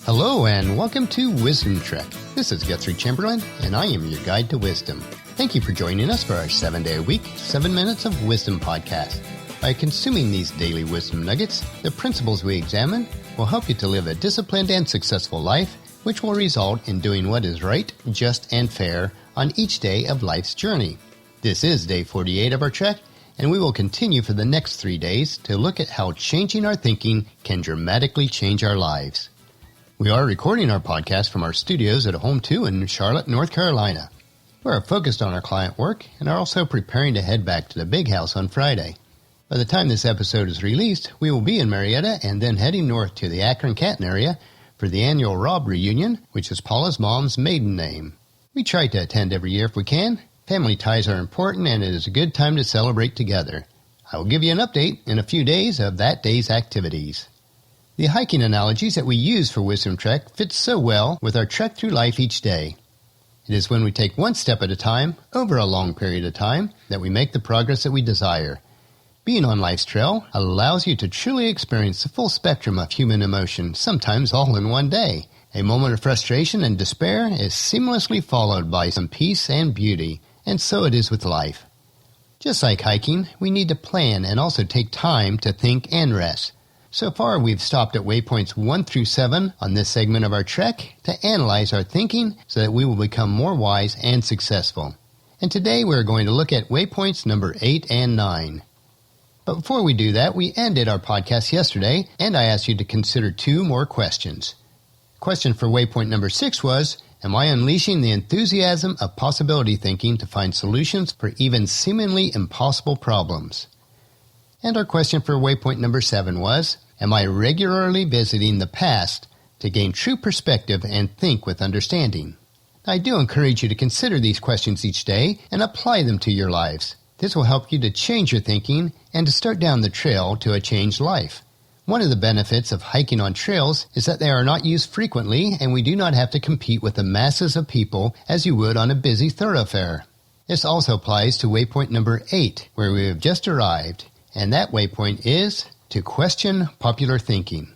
Hello and welcome to Wisdom Trek. This is Guthrie Chamberlain and I am your guide to wisdom. Thank you for joining us for our 7-day-a-week, 7 Minutes of Wisdom podcast. By consuming these daily wisdom nuggets, the principles we examine will help you to live a disciplined and successful life, which will result in doing what is right, just, and fair on each day of life's journey. This is day 48 of our trek, and we will continue for the next 3 days to look at how changing our thinking can dramatically change our lives. We are recording our podcast from our studios at Home 2 in Charlotte, North Carolina. We are focused on our client work and are also preparing to head back to the big house on Friday. By the time this episode is released, we will be in Marietta and then heading north to the Akron-Canton area for the annual Rob reunion, which is Paula's mom's maiden name. We try to attend every year if we can. Family ties are important and it is a good time to celebrate together. I will give you an update in a few days of that day's activities. The hiking analogies that we use for Wisdom Trek fit so well with our trek through life each day. It is when we take one step at a time, over a long period of time, that we make the progress that we desire. Being on life's trail allows you to truly experience the full spectrum of human emotion, sometimes all in one day. A moment of frustration and despair is seamlessly followed by some peace and beauty, and so it is with life. Just like hiking, we need to plan and also take time to think and rest. So far, we've stopped at waypoints 1 through 7 on this segment of our trek to analyze our thinking so that we will become more wise and successful. And today we're going to look at waypoints number 8 and 9. But before we do that, we ended our podcast yesterday, and I asked you to consider 2 more questions. Question for waypoint number 6 was, am I unleashing the enthusiasm of possibility thinking to find solutions for even seemingly impossible problems? And our question for waypoint number 7 was, am I regularly visiting the past to gain true perspective and think with understanding? I do encourage you to consider these questions each day and apply them to your lives. This will help you to change your thinking and to start down the trail to a changed life. One of the benefits of hiking on trails is that they are not used frequently and we do not have to compete with the masses of people as you would on a busy thoroughfare. This also applies to waypoint number 8, where we have just arrived, and that waypoint is to question popular thinking.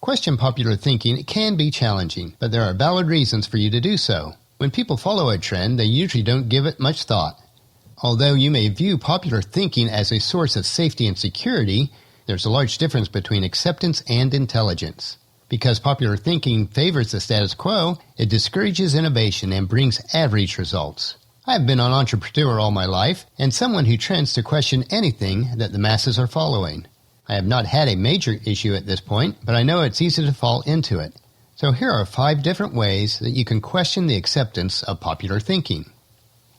Question popular thinking can be challenging, but there are valid reasons for you to do so. When people follow a trend, they usually don't give it much thought. Although you may view popular thinking as a source of safety and security, there's a large difference between acceptance and intelligence. Because popular thinking favors the status quo, it discourages innovation and brings average results. I've been an entrepreneur all my life, and someone who trends to question anything that the masses are following. I have not had a major issue at this point, but I know it's easy to fall into it. So here are 5 different ways that you can question the acceptance of popular thinking.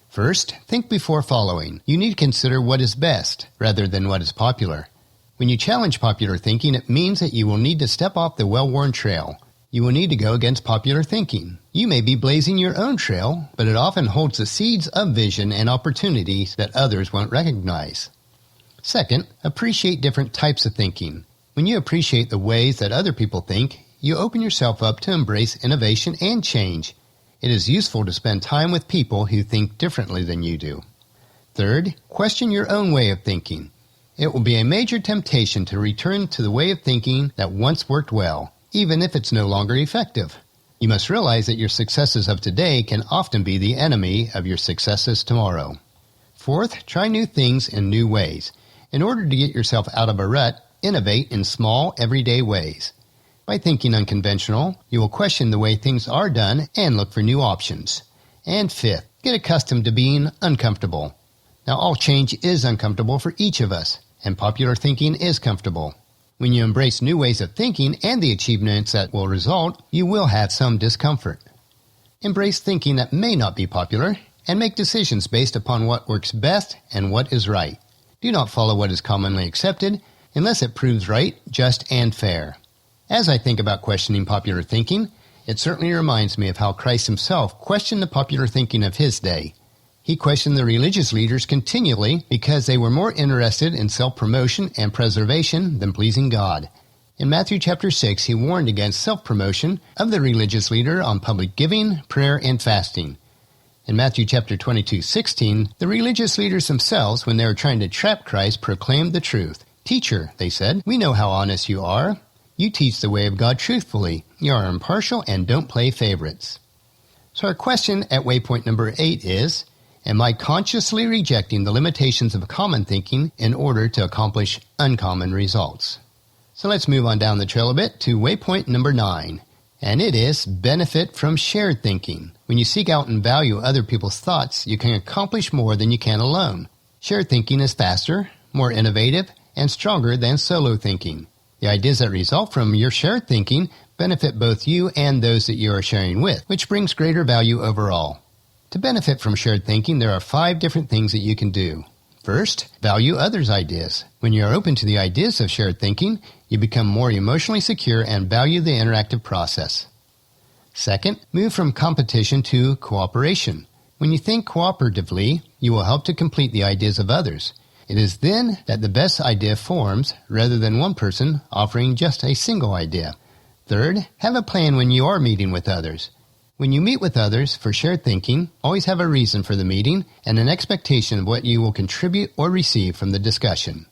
First, think before following. You need to consider what is best, rather than what is popular. When you challenge popular thinking, it means that you will need to step off the well-worn trail. You will need to go against popular thinking. You may be blazing your own trail, but it often holds the seeds of vision and opportunities that others won't recognize. Second, appreciate different types of thinking. When you appreciate the ways that other people think, you open yourself up to embrace innovation and change. It is useful to spend time with people who think differently than you do. Third, question your own way of thinking. It will be a major temptation to return to the way of thinking that once worked well, even if it's no longer effective. You must realize that your successes of today can often be the enemy of your successes tomorrow. Fourth, try new things in new ways. In order to get yourself out of a rut, innovate in small, everyday ways. By thinking unconventional, you will question the way things are done and look for new options. And fifth, get accustomed to being uncomfortable. Now, all change is uncomfortable for each of us, and popular thinking is comfortable. When you embrace new ways of thinking and the achievements that will result, you will have some discomfort. Embrace thinking that may not be popular, and make decisions based upon what works best and what is right. Do not follow what is commonly accepted unless it proves right, just, and fair. As I think about questioning popular thinking, it certainly reminds me of how Christ himself questioned the popular thinking of his day. He questioned the religious leaders continually because they were more interested in self-promotion and preservation than pleasing God. In Matthew chapter 6, he warned against self-promotion of the religious leader on public giving, prayer, and fasting. In Matthew chapter 22:16, the religious leaders themselves, when they were trying to trap Christ, proclaimed the truth. "Teacher," they said, "we know how honest you are. You teach the way of God truthfully. You are impartial and don't play favorites. So our question at waypoint number 8 is, am I consciously rejecting the limitations of common thinking in order to accomplish uncommon results? So let's move on down the trail a bit to waypoint number 9. And it is benefit from shared thinking. When you seek out and value other people's thoughts, you can accomplish more than you can alone. Shared thinking is faster, more innovative, and stronger than solo thinking. The ideas that result from your shared thinking benefit both you and those that you are sharing with, which brings greater value overall. To benefit from shared thinking, there are 5 different things that you can do. First, value others' ideas. When you are open to the ideas of shared thinking, you become more emotionally secure and value the interactive process. Second, move from competition to cooperation. When you think cooperatively, you will help to complete the ideas of others. It is then that the best idea forms, rather than one person offering just a single idea. Third, have a plan when you are meeting with others. When you meet with others for shared thinking, always have a reason for the meeting and an expectation of what you will contribute or receive from the discussion.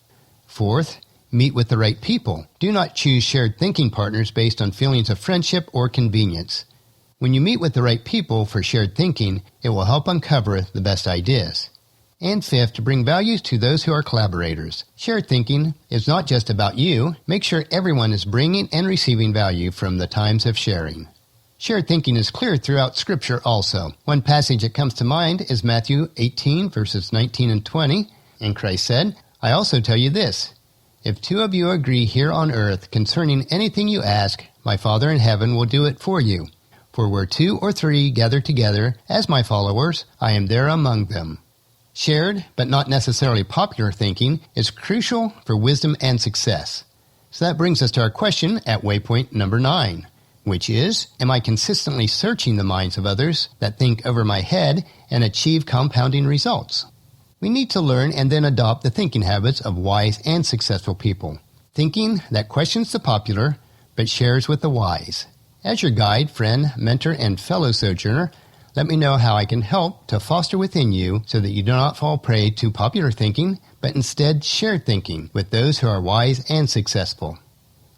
Fourth, meet with the right people. Do not choose shared thinking partners based on feelings of friendship or convenience. When you meet with the right people for shared thinking, it will help uncover the best ideas. And fifth, to bring value to those who are collaborators. Shared thinking is not just about you. Make sure everyone is bringing and receiving value from the times of sharing. Shared thinking is clear throughout Scripture also. One passage that comes to mind is Matthew 18, verses 19 and 20. And Christ said, I also tell you this, if 2 of you agree here on earth concerning anything you ask, my Father in heaven will do it for you. For where 2 or 3 gather together as my followers, I am there among them. Shared, but not necessarily popular thinking is crucial for wisdom and success. So that brings us to our question at waypoint number 9. Which is, am I consistently searching the minds of others that think over my head and achieve compounding results? We need to learn and then adopt the thinking habits of wise and successful people. Thinking that questions the popular, but shares with the wise. As your guide, friend, mentor, and fellow sojourner, let me know how I can help to foster within you so that you do not fall prey to popular thinking, but instead shared thinking with those who are wise and successful.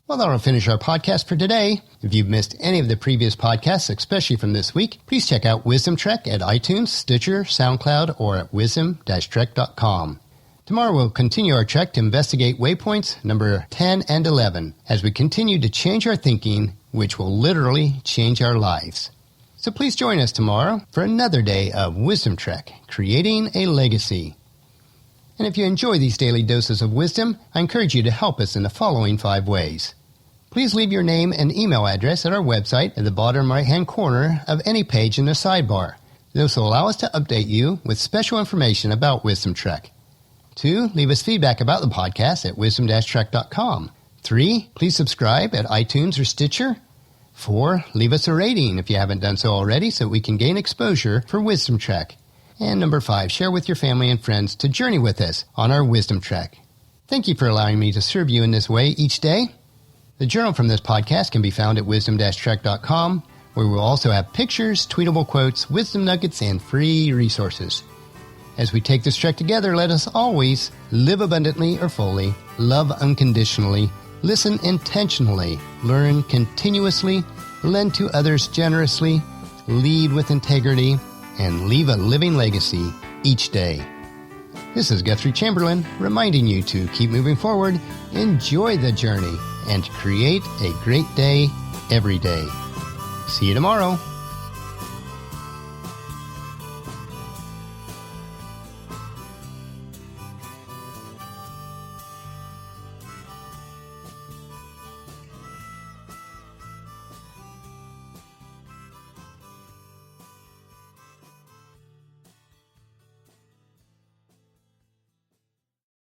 Well, that'll finish our podcast for today. If you've missed any of the previous podcasts, especially from this week, please check out Wisdom Trek at iTunes, Stitcher, SoundCloud, or at wisdom-trek.com. Tomorrow we'll continue our trek to investigate waypoints number 10 and 11 as we continue to change our thinking, which will literally change our lives. So please join us tomorrow for another day of Wisdom Trek, creating a legacy. And if you enjoy these daily doses of wisdom, I encourage you to help us in the following 5 ways. Please leave your name and email address at our website at the bottom right-hand corner of any page in the sidebar. This will allow us to update you with special information about Wisdom Trek. 2, leave us feedback about the podcast at wisdom-trek.com. 3, please subscribe at iTunes or Stitcher. 4, leave us a rating if you haven't done so already so we can gain exposure for Wisdom Trek. And number 5, share with your family and friends to journey with us on our Wisdom Trek. Thank you for allowing me to serve you in this way each day. The journal from this podcast can be found at wisdom-trek.com, where we'll also have pictures, tweetable quotes, wisdom nuggets, and free resources. As we take this trek together, let us always live abundantly or fully, love unconditionally, listen intentionally, learn continuously, lend to others generously, lead with integrity, and leave a living legacy each day. This is Guthrie Chamberlain reminding you to keep moving forward, enjoy the journey, and create a great day every day. See you tomorrow.